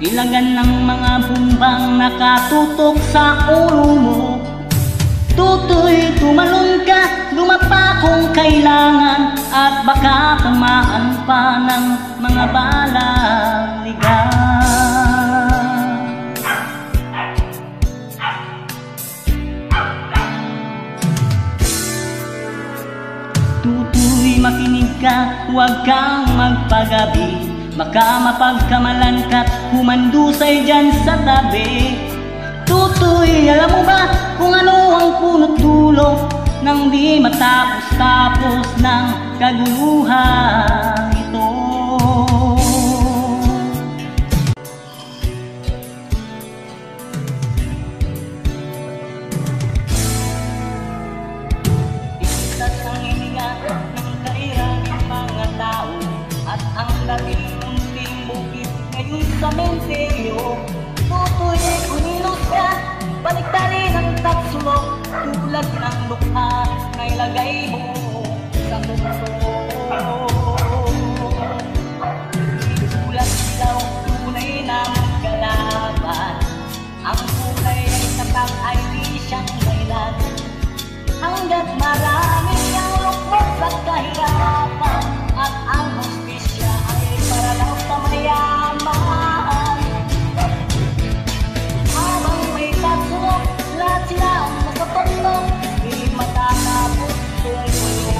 Ilagan ng mga bumbang nakatutok sa ulo mo. Tutoy, tumalon ka, lumapa kung kailangan, at baka tamaan pa ng mga balang ligaw. Tutoy, makinig ka, huwag kang magpagabi, baka mapagkamalan ka't humandusay dyan sa tabi. Tutoy, alam mo ba kung ano ang punot dulo nang di matapos-tapos ng kaguluhan ito? Itas ang hininga ng kairanging mga tao, at ang dating munting bukid ngayon sa menteryo. Tutoy, kunilos ka, baliktarin ang taksulok, tulad ng lukha na ilagay mo sa mundo. Isulat daw tunay na magkalaban, ang kulay ay tatak ay di siyang dahilan. Hanggat marami ang lukmok sa kahirapan, at ang hustisya ay para lang sa mayaman. Habang may tatsulok, lahat sila ang nakapagtok, di matatapos tuloy-tuloy.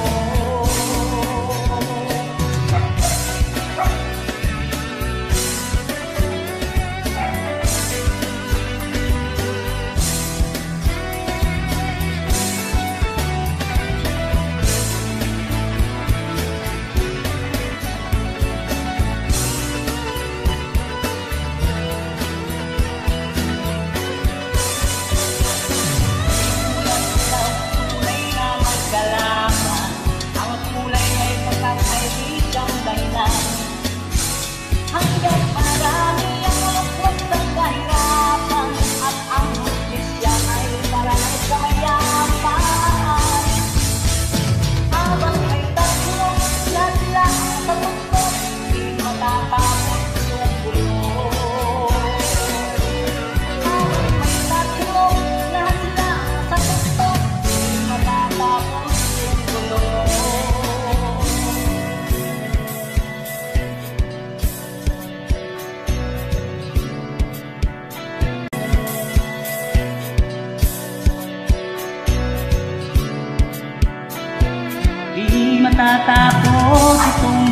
Hanggat marami ang lukmok sa kahirapan, at ang hustisya ay para sa mayaman. Habang may tatsulok, lahat sila ang tatugtog, di matatapos yung gulo. Habang may tatsulok, lahat sila ang tatugtog, di matatapos yung gulo. Di matatapos itong